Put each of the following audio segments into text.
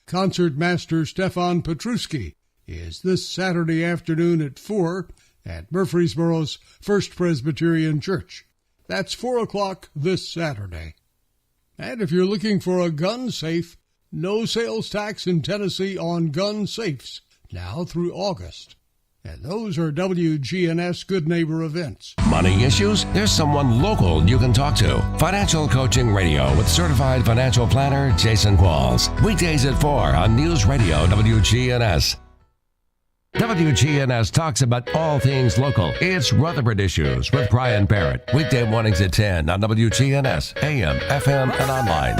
Concertmaster Stefan Petruski is this Saturday afternoon at 4 at Murfreesboro's First Presbyterian Church. That's 4 o'clock this Saturday. And if you're looking for a gun safe, no sales tax in Tennessee on gun safes now through August. And those are WGNS Good Neighbor events. Money issues? There's someone local you can talk to. Financial Coaching Radio with certified financial planner Jason Qualls. Weekdays at 4 on News Radio WGNS. WGNS talks about all things local. It's Rutherford Issues with Brian Barrett. Weekday mornings at 10 on WGNS, AM, FM, and online.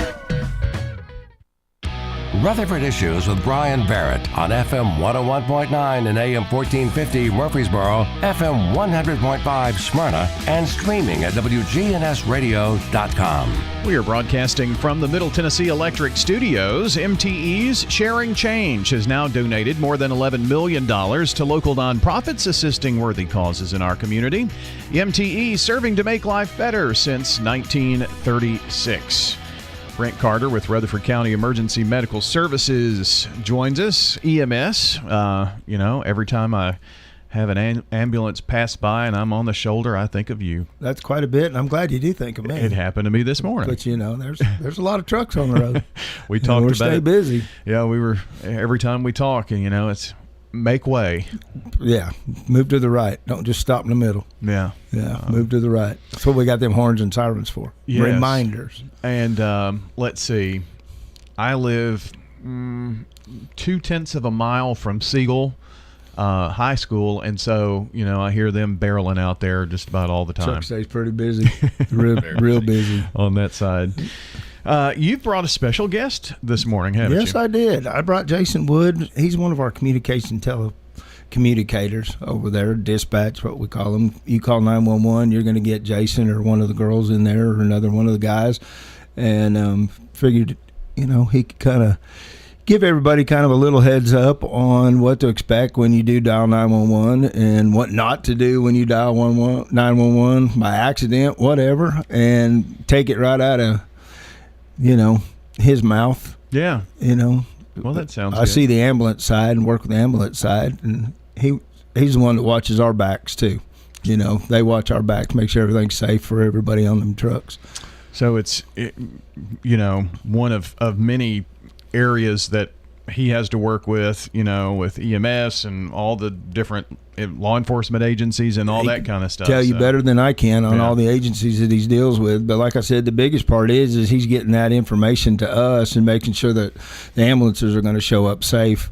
Rutherford Issues with Brian Barrett on FM 101.9 and AM 1450 Murfreesboro, FM 100.5 Smyrna, and streaming at WGNSradio.com. We are broadcasting from the Middle Tennessee Electric Studios. MTE's Sharing Change has now donated more than $11 million to local nonprofits assisting worthy causes in our community. MTE serving to make life better since 1936. Brent Carter with Rutherford County Emergency Medical Services joins us. EMS, every time I have an ambulance pass by and I'm on the shoulder, I think of you. That's quite a bit, and I'm glad you do think of me. It happened to me this morning. But, there's a lot of trucks on the road. We talked about it. Stay busy. Yeah, every time we talk, and, it's make way. Yeah, move to the right. Don't just stop in the middle. Yeah. Move to the right. That's what we got them horns and sirens for. Yes. Reminders. And let's see. I live 0.2 of a mile from Siegel High School, and so, I hear them barreling out there just about all the time. Truck stays pretty busy. real busy. On that side. You've brought a special guest this morning, haven't you? Yes, I did. I brought Jason Wood. He's one of our communication telecommunicators over there, dispatch, what we call them. You call 911, you're going to get Jason or one of the girls in there or another one of the guys. And figured, he could kind of give everybody kind of a little heads up on what to expect when you do dial 911 and what not to do when you dial 911 by accident, whatever, and take it right out of his mouth. Yeah. Well, that sounds good. I see the ambulance side and work with the ambulance side, and he's the one that watches our backs too. They watch our backs, make sure everything's safe for everybody on them trucks. So it's one of many areas that he has to work with, with EMS and all the different law enforcement agencies and all that kind of stuff. Tell you better than I can on all the agencies that he deals with. But like I said, the biggest part is he's getting that information to us and making sure that the ambulances are going to show up safe,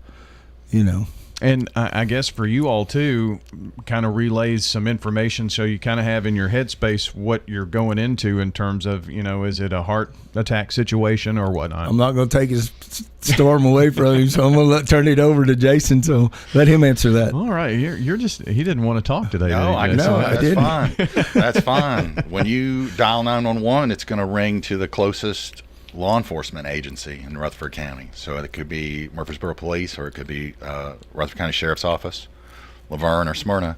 And I guess for you all, too, kind of relays some information so you kind of have in your headspace what you're going into in terms of, is it a heart attack situation or whatnot? I'm not going to take his storm away from him, so I'm going to turn it over to Jason, so let him answer that. All right. You're just – he didn't want to talk today. No, I know. That's didn't. Fine. That's fine. When you dial 911, it's going to ring to the closest – law enforcement agency in Rutherford County. So it could be Murfreesboro Police, or it could be Rutherford County Sheriff's Office, Laverne, or Smyrna.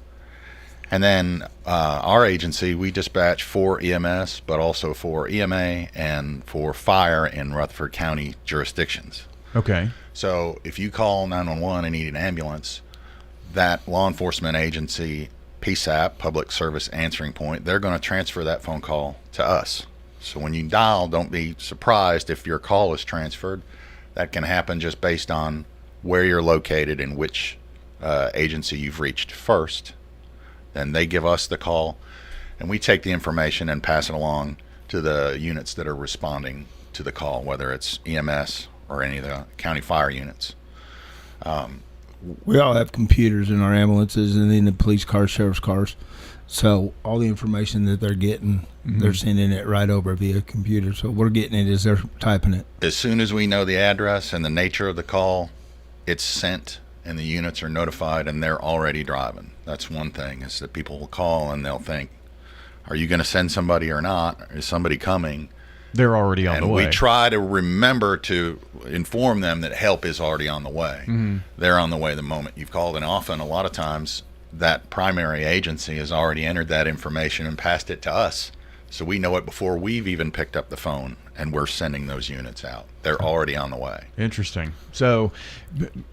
And then our agency, we dispatch for EMS, but also for EMA and for fire in Rutherford County jurisdictions. Okay. So if you call 911 and need an ambulance, that law enforcement agency, PSAP, Public Service Answering Point, they're going to transfer that phone call to us. So when you dial, don't be surprised if your call is transferred. That can happen just based on where you're located and which agency you've reached first. Then they give us the call, and we take the information and pass it along to the units that are responding to the call, whether it's EMS or any of the county fire units. We all have computers in our ambulances and in the police cars, sheriff's cars. So all the information that they're getting, they're sending it right over via computer. So we're getting it as they're typing it. As soon as we know the address and the nature of the call, it's sent and the units are notified and they're already driving. That's one thing, is that people will call and they'll think, are you going to send somebody or not? Is somebody coming? They're already on the way. And we try to remember to inform them that help is already on the way. Mm-hmm. They're on the way the moment you've called. And often, a lot of times, that primary agency has already entered that information and passed it to us So we know it before we've even picked up the phone, and we're sending those units out. They're already on the way. Interesting. So,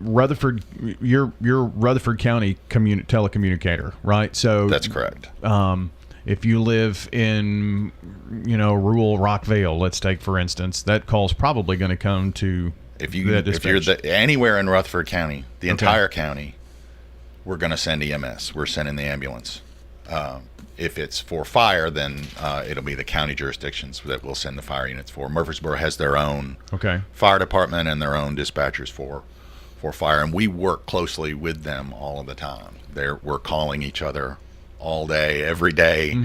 Rutherford, you're Rutherford County telecommunicator, right? So That's correct. If you live in, rural Rockville, let's take for instance, that call's probably going to come to If you're anywhere in Rutherford County, the entire county, we're going to send EMS. We're sending the ambulance. If it's for fire, then it'll be the county jurisdictions that we'll send the fire units for. Murfreesboro has their own fire department and their own dispatchers for fire, and we work closely with them all of the time. We're calling each other all day, every day,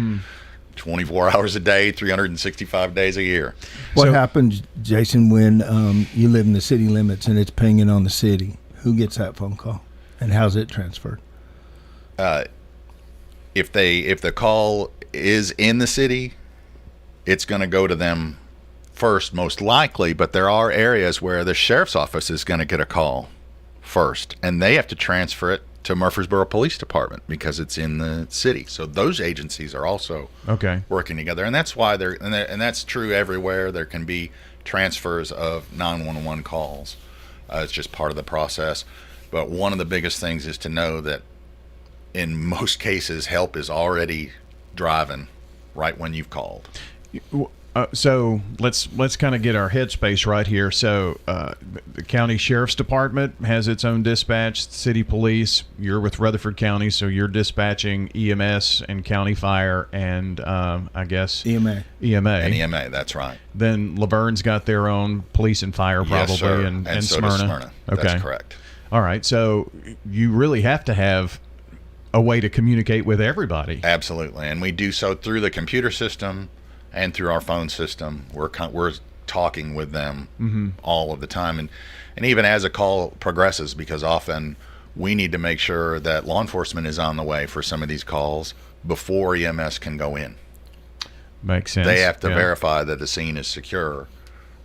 24 hours a day, 365 days a year. What happens, Jason, when you live in the city limits and it's pinging on the city? Who gets that phone call, and how's it transferred? If the call is in the city, it's going to go to them first, most likely. But there are areas where the sheriff's office is going to get a call first, and they have to transfer it to Murfreesboro Police Department because it's in the city. So those agencies are also working together, and that's why and that's true everywhere. There can be transfers of 911 calls. It's just part of the process. But one of the biggest things is to know that in most cases, help is already driving right when you've called. So let's kind of get our headspace right here. So the county sheriff's department has its own dispatch, city police. You're with Rutherford County, so you're dispatching EMS and county fire and I guess EMA. And EMA, that's right. Then Laverne's got their own police and fire probably, yes, sir. and so Smyrna. does Smyrna. Okay. That's correct. All right. So you really have to have a way to communicate with everybody. Absolutely, and we do so through the computer system and through our phone system. We're talking with them all of the time, and even as a call progresses, because often we need to make sure that law enforcement is on the way for some of these calls before EMS can go in. Makes sense. They have to verify that the scene is secure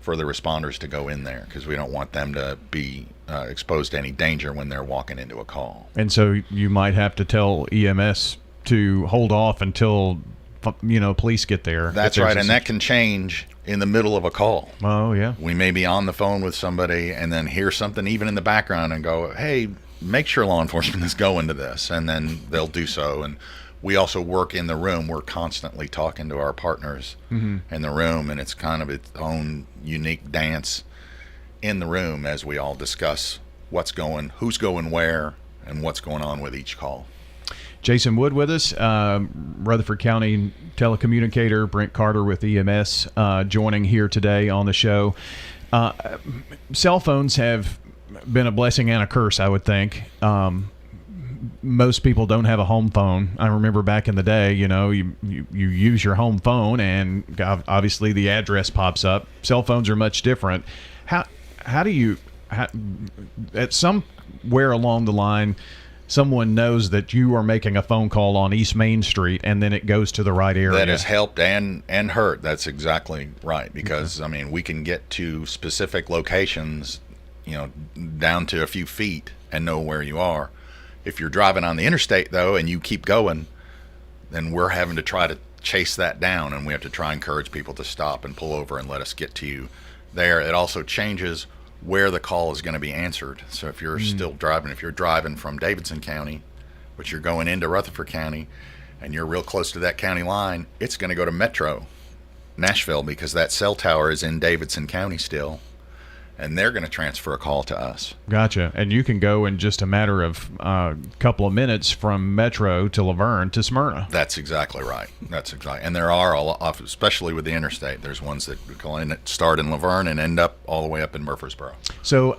for the responders to go in there, because we don't want them to be exposed to any danger when they're walking into a call. And so you might have to tell EMS to hold off until police get there. That's right, and that can change in the middle of a call. Oh, yeah. We may be on the phone with somebody and then hear something even in the background and go, hey, make sure law enforcement is going to this, and then they'll do so. And we also work in the room. We're constantly talking to our partners in the room, and it's kind of its own unique dance in the room as we all discuss who's going where, and what's going on with each call. Jason Wood with us, Rutherford County telecommunicator, Brent Carter with EMS, joining here today on the show. Cell phones have been a blessing and a curse, I would think. Most people don't have a home phone. I remember back in the day, you use your home phone and obviously the address pops up. Cell phones are much different. How do you, at somewhere along the line, someone knows that you are making a phone call on East Main Street and then it goes to the right area? That has helped and hurt. That's exactly right, because we can get to specific locations, down to a few feet and know where you are. If you're driving on the interstate, though, and you keep going, then we're having to try to chase that down, and we have to try and encourage people to stop and pull over and let us get to you there. It also changes where the call is going to be answered. So if you're still driving, if you're driving from Davidson County, but you're going into Rutherford County, and you're real close to that county line, it's going to go to Metro Nashville, because that cell tower is in Davidson County still. And they're going to transfer a call to us. Gotcha. And you can go in just a matter of a couple of minutes from Metro to Laverne to Smyrna. That's exactly right. And there are a lot, especially with the interstate. There's ones that start in Laverne and end up all the way up in Murfreesboro. So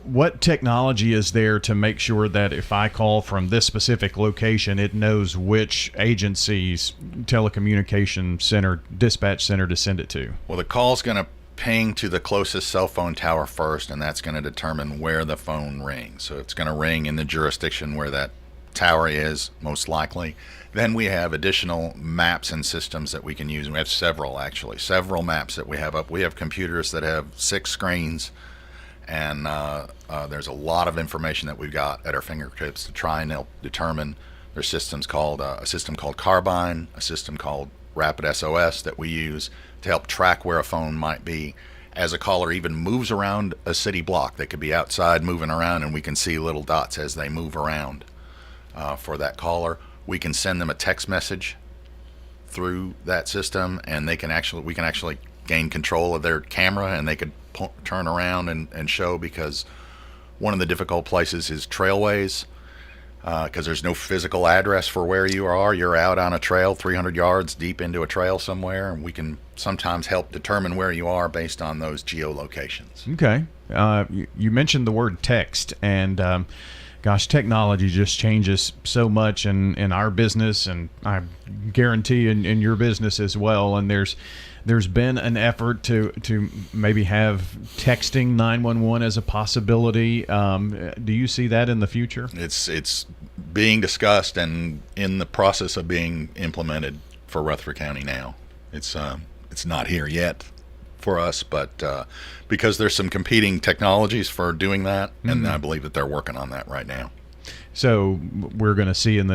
what technology is there to make sure that if I call from this specific location, it knows which agency's telecommunication center, dispatch center to send it to? Well, the call's going to ping to the closest cell phone tower first, and that's going to determine where the phone rings. So it's going to ring in the jurisdiction where that tower is, most likely. Then we have additional maps and systems that we can use. We have several maps that we have up. We have computers that have 6 screens, and there's a lot of information that we've got at our fingertips to try and help determine. There's systems called a system called Carbine, a system called rapid SOS that we use to help track where a phone might be. As a caller even moves around a city block, they could be outside moving around, and we can see little dots as they move around for that caller. We can send them a text message through that system, and we can actually gain control of their camera, and they could turn around and show, because one of the difficult places is trailways, because there's no physical address for where you are. You're out on a trail 300 yards deep into a trail somewhere, and we can sometimes help determine where you are based on those geolocations. Okay. You mentioned the word text, and gosh, technology just changes so much in our business, and I guarantee in your business as well. And there's been an effort to maybe have texting 911 as a possibility. Do you see that in the future? It's being discussed and in the process of being implemented for Rutherford County now. It's not here yet for us, but because there's some competing technologies for doing that, and I believe that they're working on that right now. So we're going to see in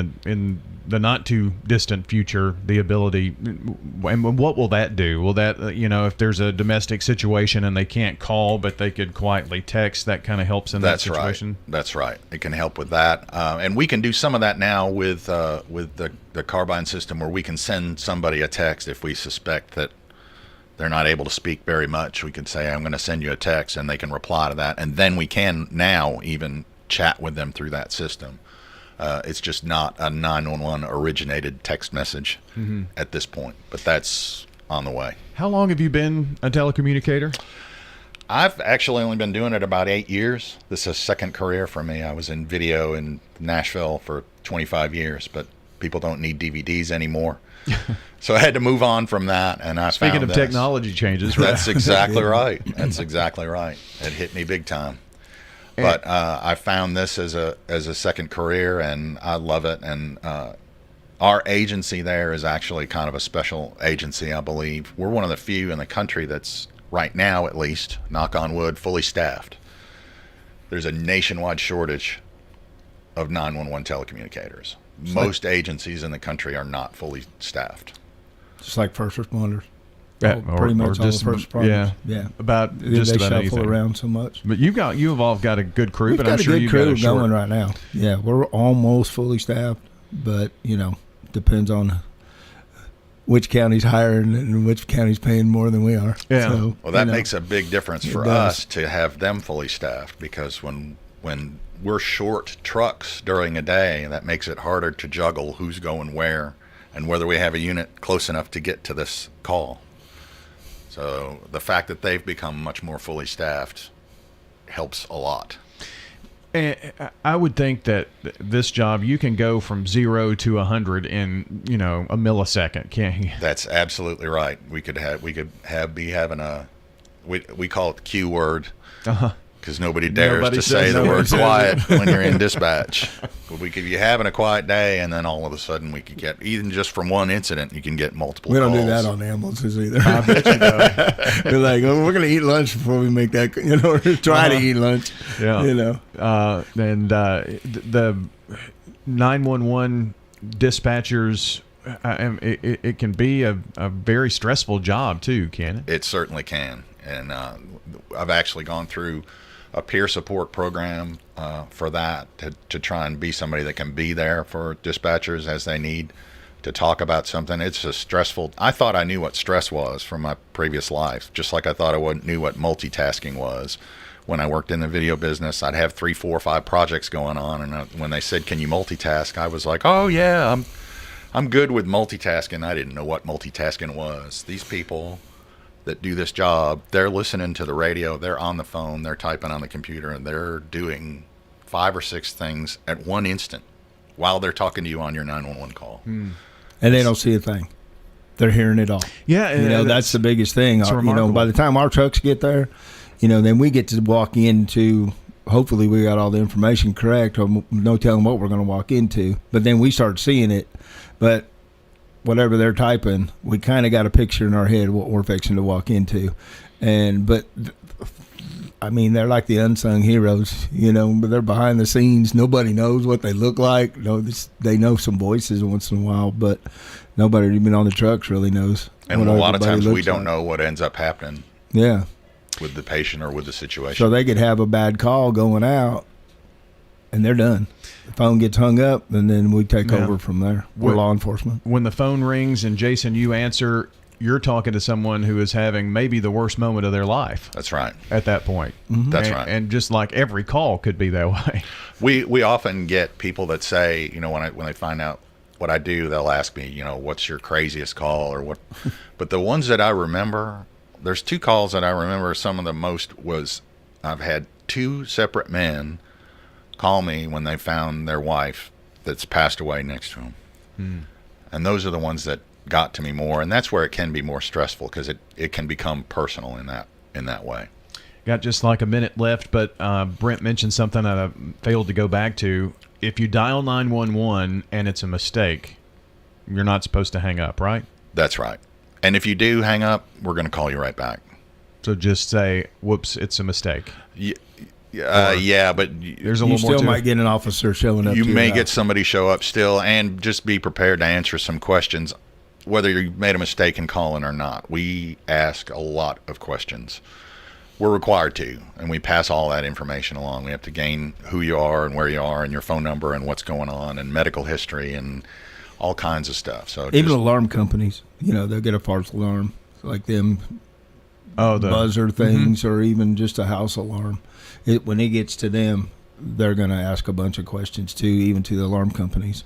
the not too distant future the ability. And what will that do? Will that if there's a domestic situation and they can't call but they could quietly text, that kind of helps in that situation? Right. That's right. It can help with that, and we can do some of that now with the Carbine system, where we can send somebody a text if we suspect that they're not able to speak very much. We can say, I'm going to send you a text, and they can reply to that, and then we can now even chat with them through that system. It's just not a 911 originated text message at this point, but that's on the way. How long have you been a telecommunicator? I've actually only been doing it about 8 years. This is a second career for me. I was in video in Nashville for 25 years, but people don't need DVDs anymore. So I had to move on from that, and I Speaking found of this. Technology changes, right? That's exactly right. That's exactly right. It hit me big time. But I found this as a second career, and I love it. And our agency there is actually kind of a special agency, I believe. We're one of the few in the country that's, right now at least, knock on wood, fully staffed. There's a nationwide shortage of 911 telecommunicators. Most agencies in the country are not fully staffed. Just like first responders. Yeah, Pretty much all the first responders. Yeah. About They just about shuffle anything. around so much. But you have all got a good crew. We've but got I'm a sure good you've crew got a short. going right now. Yeah, we're almost fully staffed, but depends on which county's hiring and which county's paying more than we are. Yeah. So, Well, that makes a big difference for does. us to have them fully staffed, because when we're short trucks during a day, that makes it harder to juggle who's going where and whether we have a unit close enough to get to this call. So the fact that they've become much more fully staffed helps a lot. And I would think that this job, you can go from 0 to 100 in a millisecond, can't you? That's absolutely right. We could be having we call it the Q word. Because nobody dares to say the word quiet when you're in dispatch. But we could be having a quiet day, and then all of a sudden we could get, even just from one incident, you can get multiple We don't calls. do that on ambulances either. I bet you don't. We're like, we're going to eat lunch before we make that, or try to eat lunch. Yeah. And the 911 dispatchers, it can be a very stressful job too, can it? It certainly can. And I've actually gone through a peer support program for that, to try and be somebody that can be there for dispatchers as they need to talk about something. It's a stressful. I thought I knew what stress was from my previous life, just like I thought I knew what multitasking was. When I worked in the video business, I'd have 3, 4, 5 projects going on, and when they said, "Can you multitask?" I was like, "Oh yeah, I'm good with multitasking." I didn't know what multitasking was. These people that do this job, they're listening to the radio, they're on the phone, they're typing on the computer, and they're doing 5 or 6 things at one instant while they're talking to you on your 911 call. And they don't see a thing. They're hearing it all. Yeah, that's the biggest thing. remarkable. By the time our trucks get there, then we get to walk into, hopefully we got all the information correct, or no telling what we're going to walk into. But then we start seeing it. But whatever they're typing, we kind of got a picture in our head what we're fixing to walk into. But I mean, they're like the unsung heroes, but they're behind the scenes. Nobody knows what they look like. They know some voices once in a while, but nobody even on the trucks really knows. And a lot of times we don't know what ends up happening. Yeah. With the patient or with the situation. So they could have a bad call going out, and they're done. The phone gets hung up, and then we take over from there. We're law enforcement. When the phone rings and, Jason, you answer, you're talking to someone who is having maybe the worst moment of their life. That's right. At that point. Mm-hmm. That's right. And just like every call could be that way. We often get people that say, when they find out what I do, they'll ask me, what's your craziest call or what. But the ones that I remember, there's 2 calls that I remember some of the most was I've had 2 separate men call me when they found their wife that's passed away next to them. And those are the ones that got to me more, and that's where it can be more stressful because it can become personal in that way. Got just like a minute left, but Brent mentioned something that I failed to go back to. If you dial 911 and it's a mistake, you're not supposed to hang up, right? That's right. And if you do hang up, we're going to call you right back. So just say, whoops, it's a mistake. Yeah, but there's a little more to it. You still might get an officer showing up. You may get somebody show up still, and just be prepared to answer some questions, whether you made a mistake in calling or not. We ask a lot of questions. We're required to, and we pass all that information along. We have to gain who you are and where you are and your phone number and what's going on and medical history and all kinds of stuff. So even alarm companies, they'll get a false alarm like them buzzer things or even just a house alarm. When it gets to them, they're going to ask a bunch of questions too, even to the alarm companies.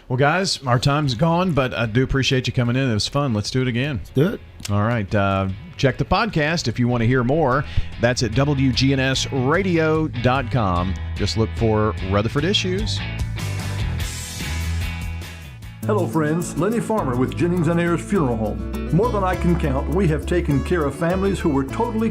Well, guys, our time's gone, but I do appreciate you coming in. It was fun. Let's do it again. Let's do it. All right. Check the podcast if you want to hear more. That's at WGNSradio.com. Just look for Rutherford Issues. Hello, friends. Lenny Farmer with Jennings & Ayers Funeral Home. More than I can count, we have taken care of families who were totally